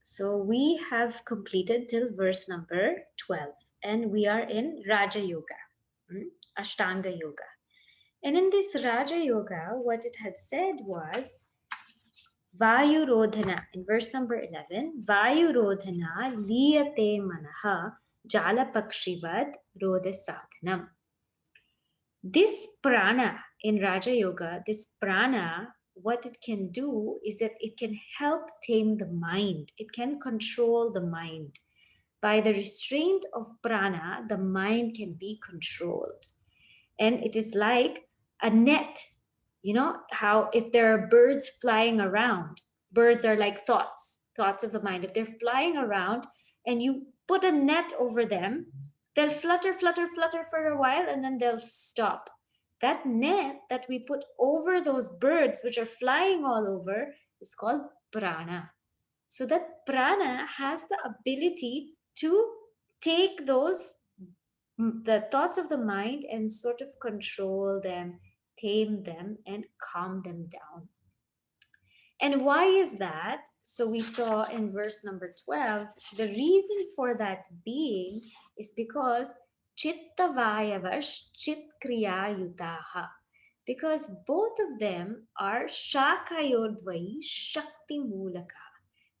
So we have completed till verse number 12 and we are in Raja Yoga, Ashtanga Yoga. And in this Raja Yoga, what it had said was Vayu Rodhana. In verse number 11, Vayu Rodhana liyate manaha jala pakshivad rodha sadhanam. This prana in Raja Yoga, this prana, what it can do is that it can help tame the mind. It can control the mind. By the restraint of prana, the mind can be controlled. And it is like a net. You know how if there are birds flying around, birds are like thoughts of the mind. If they're flying around and you put a net over them, they'll flutter, flutter, flutter for a while and then they'll stop. That net that we put over those birds which are flying all over is called prana. So that prana has the ability to take those the thoughts of the mind and sort of control them, tame them, and calm them down. And why is that? So we saw in verse number 12, the reason for that being is because chitta vayavash chit kriya yutaha. Because both of them are shakayodvai shakti mulaka.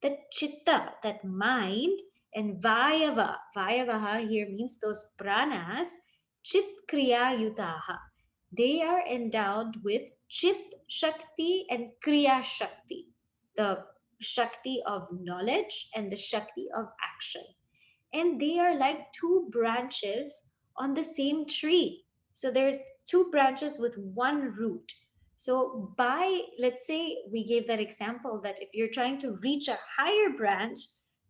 That chitta, that mind, and vayavaha here means those pranas, chit kriya yutaha. They are endowed with chit shakti and kriya shakti, the shakti of knowledge and the shakti of action. And they are like two branches on the same tree. So they're two branches with one root. So by, let's say we gave that example that if you're trying to reach a higher branch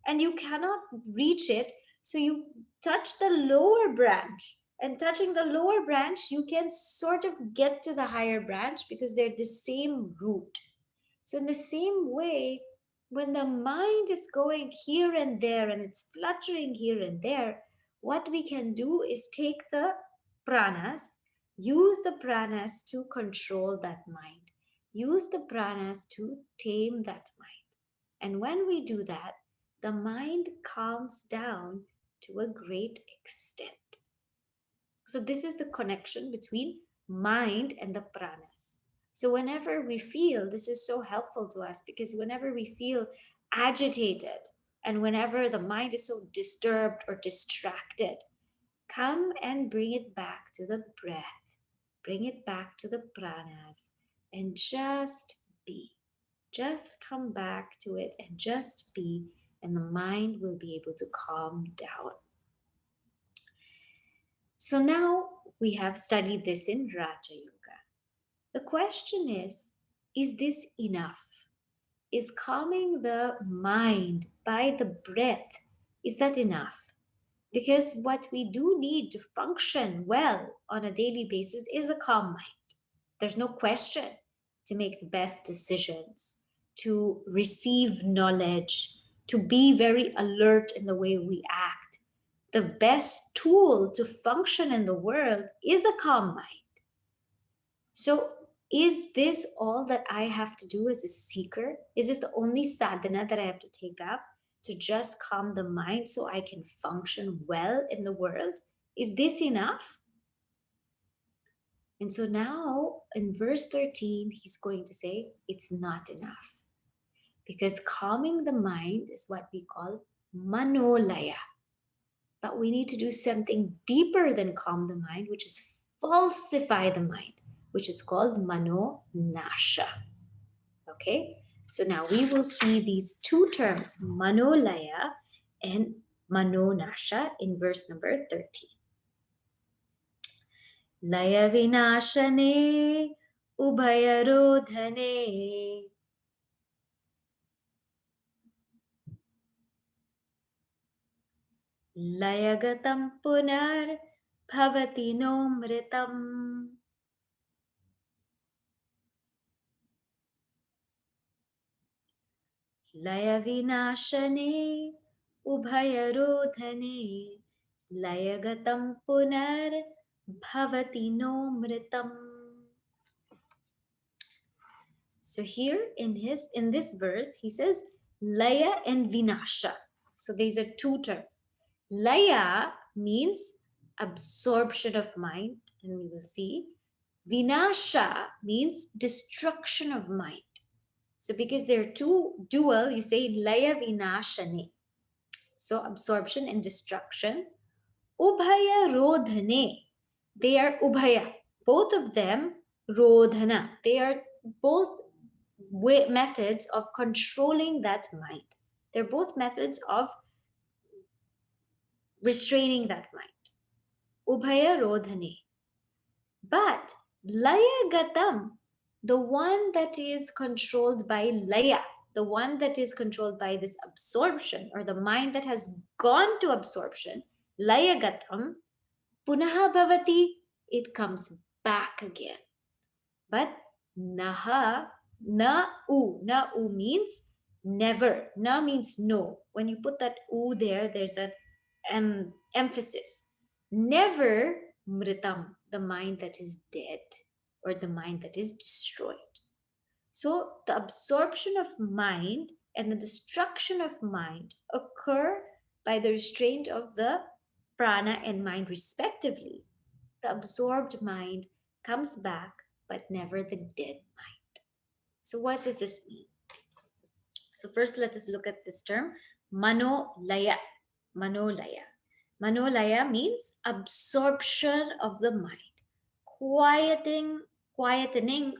and you cannot reach it, so you touch the lower branch, and touching the lower branch, you can sort of get to the higher branch because they're the same root. So in the same way, when the mind is going here and there and it's fluttering here and there, what we can do is take the pranas, use the pranas to control that mind, use the pranas to tame that mind. And when we do that, the mind calms down to a great extent. So this is the connection between mind and the pranas. So whenever we feel, this is so helpful to us because whenever we feel agitated and whenever the mind is so disturbed or distracted, come and bring it back to the breath, bring it back to the pranas, and just be. Just come back to it and just be, and the mind will be able to calm down. So now we have studied this in Raja Yoga. The question is this enough? Is calming the mind by the breath, is that enough? Because what we do need to function well on a daily basis is a calm mind. There's no question, to make the best decisions, to receive knowledge, to be very alert in the way we act. The best tool to function in the world is a calm mind. So is this all that I have to do as a seeker? Is this the only sadhana that I have to take up to just calm the mind so I can function well in the world? Is this enough? And so now in verse 13, he's going to say it's not enough. Because calming the mind is what we call manolaya. But we need to do something deeper than calm the mind, which is falsify the mind, which is called mano nasha. Okay, so now we will see these two terms, manolaya and mano nasha, in verse number 13. Laya vinashane ubhayarodhane Layagatam punar bhavati nomritam. Laya vinashane ubhayarodhane Layagatam punar bhavati nomritam. So here in this verse, he says, Laya and Vinasha. So these are two terms. Laya means absorption of mind, and we will see. Vinasha means destruction of mind. So because they're two dual, you say Laya Vinashane. So absorption and destruction. Ubhaya Rodhane. They are Ubhaya. Both of them Rodhana. They are both methods of controlling that mind. They're both methods of restraining that mind. Ubhaya Rodhane. But Laya Gatam, the one that is controlled by Laya, the one that is controlled by this absorption, or the mind that has gone to absorption, Laya Gatam, Punaha Bhavati, it comes back again. But Naha, na u means never. Na means no. When you put that u there, there's an emphasis. Never mritam, the mind that is dead or the mind that is destroyed. So the absorption of mind and the destruction of mind occur by the restraint of the prana and mind respectively. The absorbed mind comes back, but never the dead mind. So what does this mean? So first let us look at this term, manolaya. Manolaya. Manolaya means absorption of the mind, quietening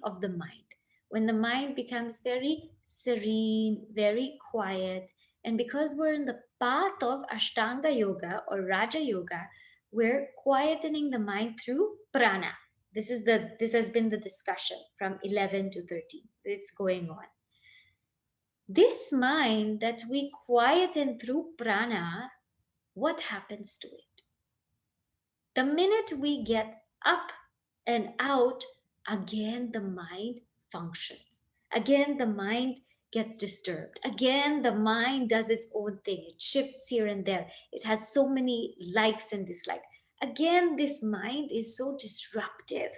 of the mind. When the mind becomes very serene, very quiet, and because we're in the path of Ashtanga Yoga or Raja Yoga, we're quietening the mind through prana. This has been the discussion from 11 to 13. It's going on. This mind that we quieten through prana, what happens to it? The minute we get up and out, again the mind functions. Again, the mind gets disturbed. Again, the mind does its own thing. It shifts here and there. It has so many likes and dislikes. Again, this mind is so disruptive.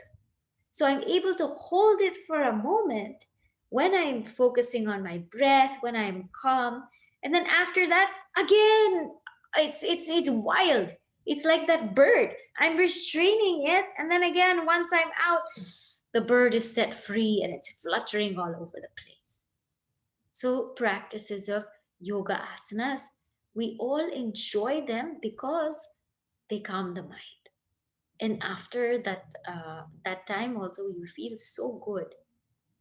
So I'm able to hold it for a moment when I'm focusing on my breath, when I'm calm. And then after that, again, it's wild. It's like that bird. I'm restraining it. And then again, once I'm out, the bird is set free and it's fluttering all over the place. So practices of yoga asanas, we all enjoy them because they calm the mind. And after that time also, you feel so good.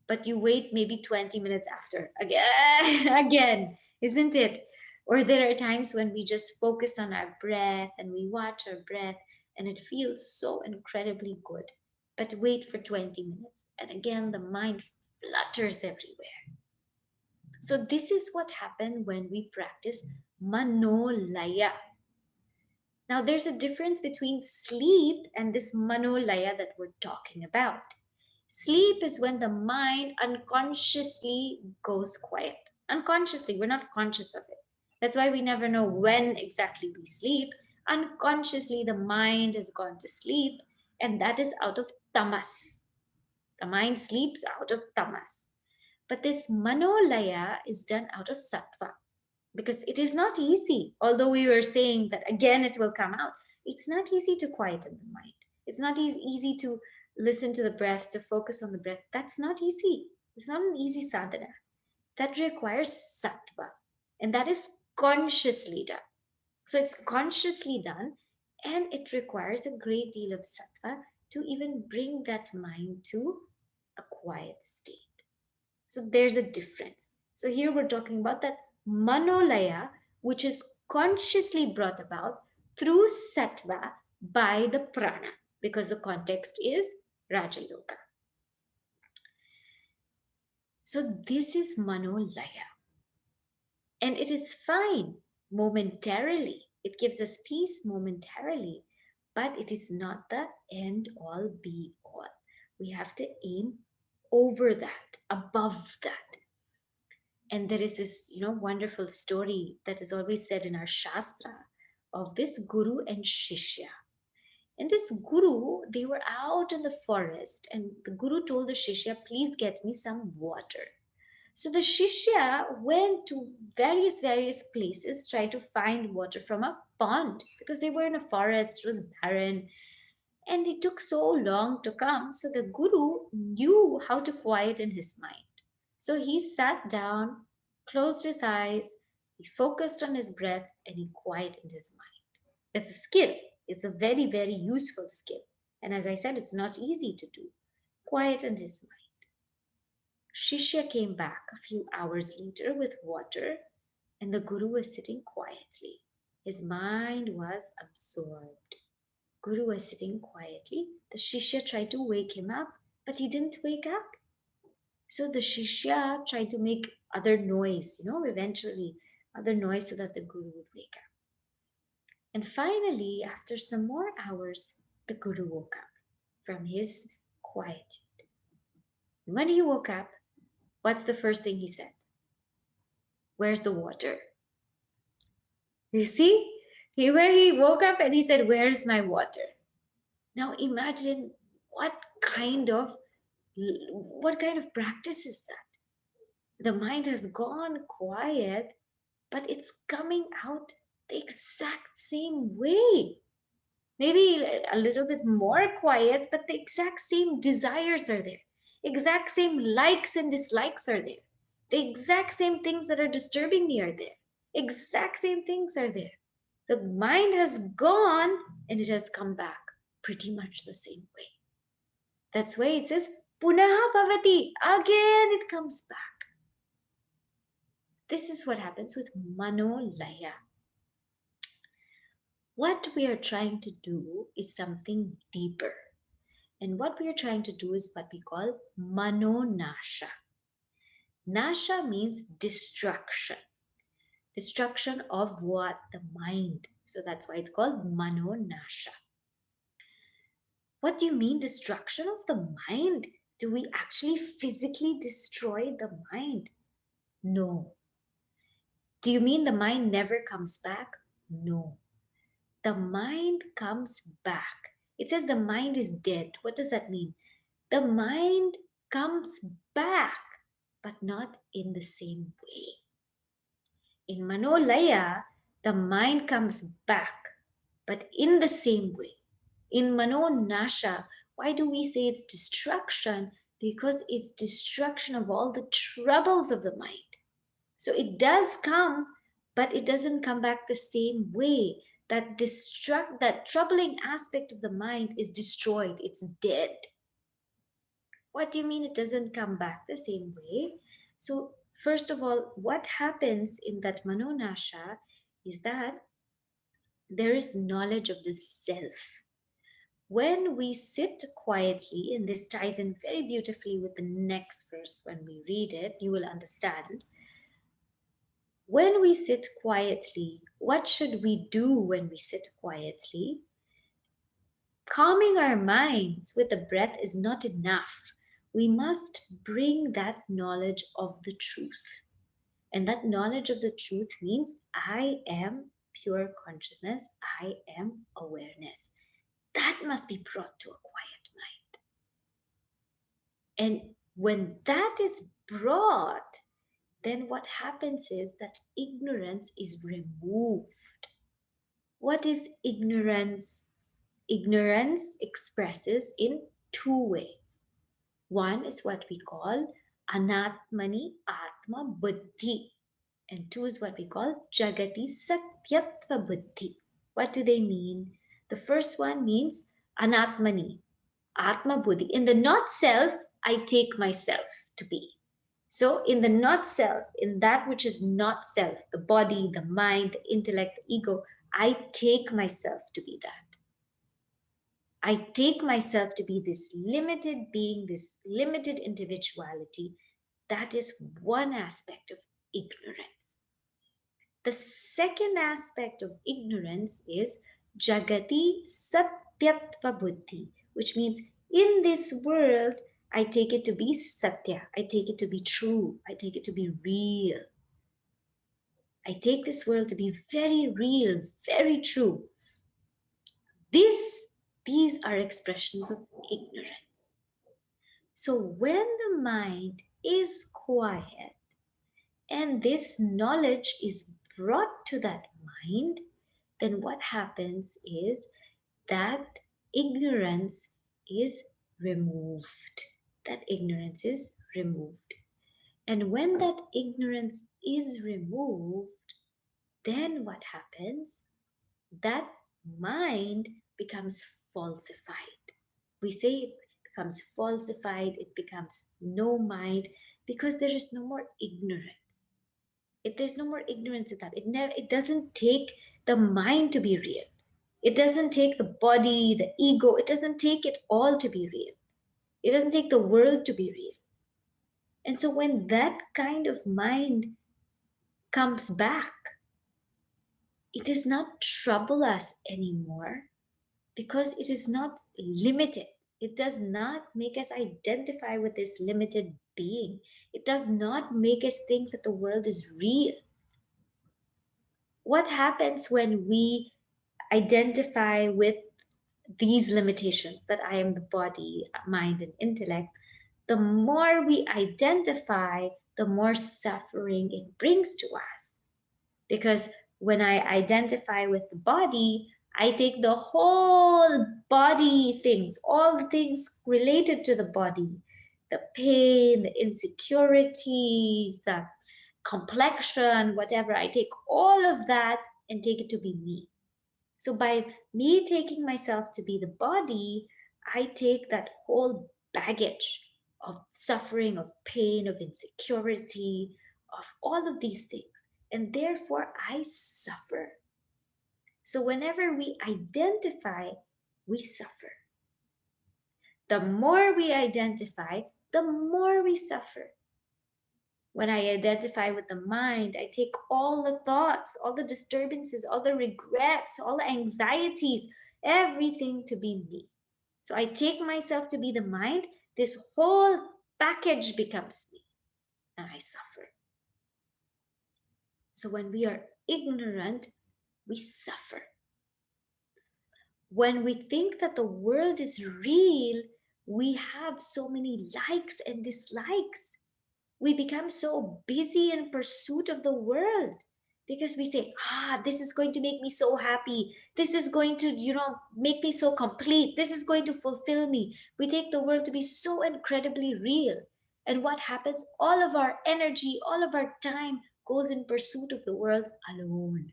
But you wait maybe 20 minutes after again, isn't it? Or there are times when we just focus on our breath and we watch our breath and it feels so incredibly good. But wait for 20 minutes and again the mind flutters everywhere. So this is what happened when we practice manolaya. Now there's a difference between sleep and this manolaya that we're talking about. Sleep is when the mind unconsciously goes quiet. Unconsciously, we're not conscious of it. That's why we never know when exactly we sleep. Unconsciously, the mind has gone to sleep, and that is out of tamas. The mind sleeps out of tamas. But this manolaya is done out of sattva because it is not easy. Although we were saying that again it will come out, it's not easy to quieten the mind. It's not easy to listen to the breath, to focus on the breath. That's not easy. It's not an easy sadhana. That requires sattva, and that is consciously done. So it's consciously done, and it requires a great deal of sattva to even bring that mind to a quiet state. So there's a difference. So here we're talking about that manolaya, which is consciously brought about through sattva by the prana, because the context is Raja Yoga. So this is manolaya. And it is fine momentarily. It gives us peace momentarily, but it is not the end all be all. We have to aim over that, above that. And there is this, wonderful story that is always said in our Shastra of this guru and shishya. And this guru, they were out in the forest, and the guru told the shishya, please get me some water. So the Shishya went to various places, tried to find water from a pond because they were in a forest, it was barren, and it took so long to come. So the Guru knew how to quieten his mind. So he sat down, closed his eyes, he focused on his breath, and he quietened his mind. It's a skill. It's a very useful skill. And as I said, it's not easy to do. Quietened his mind. Shishya came back a few hours later with water, and the Guru was sitting quietly. His mind was absorbed. Guru was sitting quietly. The Shishya tried to wake him up, but he didn't wake up. So the Shishya tried to make other noise, eventually other noise so that the Guru would wake up. And finally, after some more hours, the Guru woke up from his quietude. When he woke up, what's the first thing he said? Where's the water? You see, he woke up and he said, where's my water? Now imagine what kind of practice is that? The mind has gone quiet, but it's coming out the exact same way. Maybe a little bit more quiet, but the exact same desires are there. Exact same likes and dislikes are there. The exact same things that are disturbing me are there. Exact same things are there. The mind has gone and it has come back pretty much the same way. That's why it says, Punaha Bhavati. Again it comes back. This is what happens with Manolaya. What we are trying to do is something deeper. And what we are trying to do is what we call Manonasha. Nasha means destruction. Destruction of what? The mind. So that's why it's called Manonasha. What do you mean destruction of the mind? Do we actually physically destroy the mind? No. Do you mean the mind never comes back? No. The mind comes back. It says the mind is dead. What does that mean? The mind comes back, but not in the same way. In Manolaya, the mind comes back, but in the same way. In Manonasha, why do we say it's destruction? Because it's destruction of all the troubles of the mind. So it does come, but it doesn't come back the same way. That troubling aspect of the mind is destroyed. It's dead. What do you mean it doesn't come back the same way? So first of all, what happens in that Manonasha is that there is knowledge of the self. When we sit quietly, and this ties in very beautifully with the next verse, when we read it, you will understand. When we sit quietly, what should we do when we sit quietly? Calming our minds with the breath is not enough. We must bring that knowledge of the truth. And that knowledge of the truth means I am pure consciousness, I am awareness. That must be brought to a quiet mind. And when that is brought, then what happens is that ignorance is removed. What is ignorance? Ignorance expresses in two ways. One is what we call anatmani atma buddhi, and two is what we call jagati satyatva buddhi. What do they mean? The first one means anatmani, atma buddhi. In the not self, I take myself to be. So in the not self, in that which is not self, the body, the mind, the intellect, the ego, I take myself to be that. I take myself to be this limited being, this limited individuality. That is one aspect of ignorance. The second aspect of ignorance is jagati satyatva buddhi, which means in this world, I take it to be satya. I take it to be true. I take it to be real. I take this world to be very real, very true. These are expressions of ignorance. So when the mind is quiet, and this knowledge is brought to that mind, then what happens is that ignorance is removed. That ignorance is removed. And when that ignorance is removed, then what happens? That mind becomes falsified. We say it becomes falsified, it becomes no mind, because there is no more ignorance. There's no more ignorance in that. It doesn't take the mind to be real. It doesn't take the body, the ego, it doesn't take it all to be real. It doesn't take the world to be real. And so when that kind of mind comes back, it does not trouble us anymore because it is not limited. It does not make us identify with this limited being. It does not make us think that the world is real. What happens when we identify with these limitations, that I am the body, mind, and intellect? The more we identify, the more suffering it brings to us. Because when I identify with the body, I take the whole body things, all the things related to the body, the pain, the insecurities, the complexion, whatever. I take all of that and take it to be me. So by me taking myself to be the body, I take that whole baggage of suffering, of pain, of insecurity, of all of these things. And therefore, I suffer. So whenever we identify, we suffer. The more we identify, the more we suffer. When I identify with the mind, I take all the thoughts, all the disturbances, all the regrets, all the anxieties, everything to be me. So I take myself to be the mind, this whole package becomes me, and I suffer. So when we are ignorant, we suffer. When we think that the world is real, we have so many likes and dislikes. We become so busy in pursuit of the world because we say, this is going to make me so happy. This is going to, make me so complete. This is going to fulfill me. We take the world to be so incredibly real. And what happens? All of our energy, all of our time goes in pursuit of the world alone.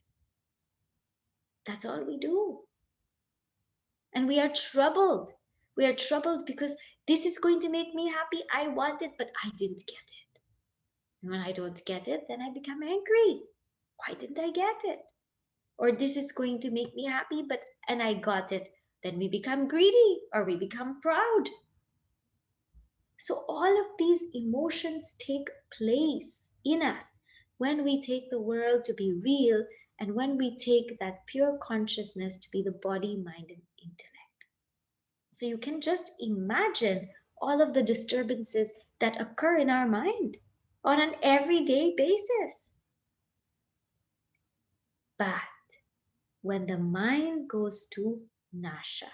That's all we do. And we are troubled. We are troubled because this is going to make me happy. I want it, but I didn't get it. And when I don't get it, then I become angry. Why didn't I get it? Or this is going to make me happy, and I got it. Then we become greedy or we become proud. So all of these emotions take place in us when we take the world to be real and when we take that pure consciousness to be the body, mind, and intellect. So you can just imagine all of the disturbances that occur in our mind on an everyday basis. But when the mind goes to nasha,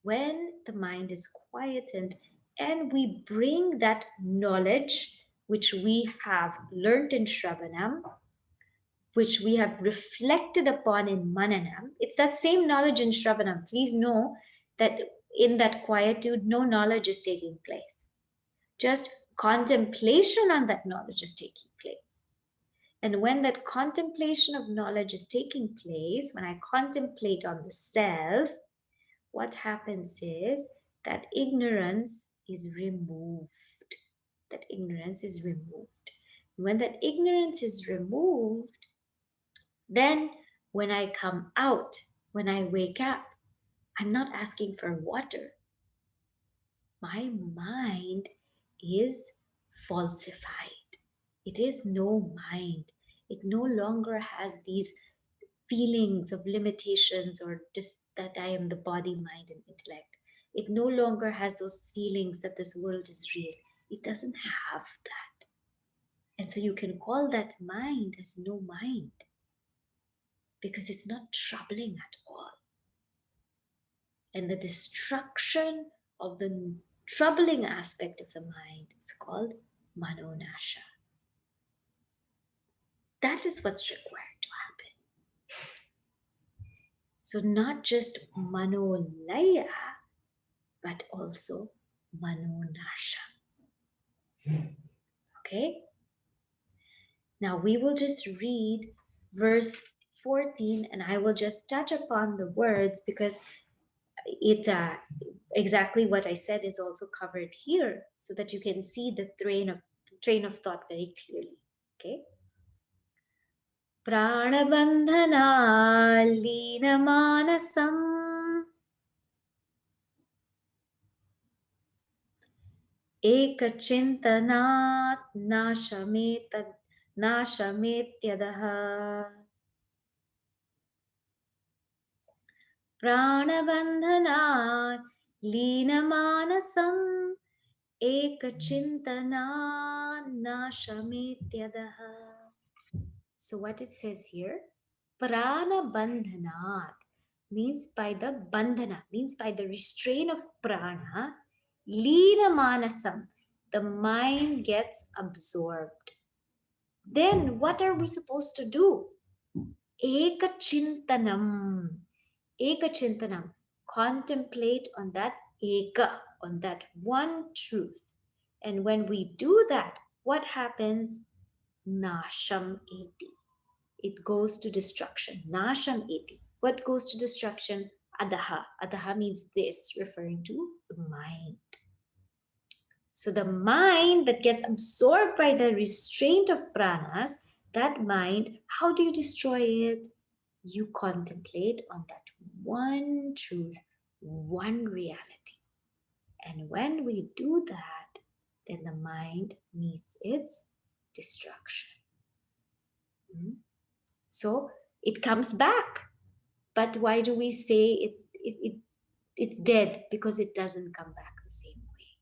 when the mind is quietened and we bring that knowledge which we have learnt in Shravanam, which we have reflected upon in Mananam, it's that same knowledge in Shravanam. Please know that in that quietude, no knowledge is taking place. Just contemplation on that knowledge is taking place. And when that contemplation of knowledge is taking place, when I contemplate on the self, what happens is that ignorance is removed. That ignorance is removed. When that ignorance is removed, then when I come out, when I wake up, I'm not asking for water. My mind is falsified. It is no mind. It no longer has these feelings of limitations or just that I am the body, mind, and intellect. It no longer has those feelings that this world is real. It doesn't have that. And so you can call that mind as no mind because it's not troubling at all. And the destruction of the troubling aspect of the mind is called manonasha. That is what's required to happen. So not just manolaya, but also manonasha. Okay? Now we will just read verse 14 and I will just touch upon the words because it exactly what I said is also covered here so that you can see the train of thought very clearly. Okay? Pranabandhana लीनमानसम् एकचिन्तनात् नाशमेत्यदः प्राणबन्धनात् लीनमानसम् एकचिन्तनात् नाशमेत्यदः. So what it says here, prana bandhanat means by the bandhana, means by the restraint of prana, leena manasam, the mind gets absorbed. Then what are we supposed to do? Ekachintanam. Ekachintanam. Contemplate on that eka, on that one truth. And when we do that, what happens? Nasham eti. It goes to destruction. Nasham eti. What goes to destruction? Adaha. Adaha means this, referring to the mind. So the mind that gets absorbed by the restraint of pranas, that mind, how do you destroy it? You contemplate on that one truth, one reality. And when we do that, then the mind meets its destruction. So it comes back. But why do we say it's dead? Because it doesn't come back the same way.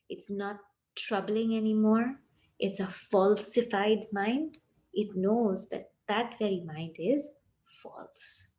It's not troubling anymore. It's a falsified mind. It knows that that very mind is false.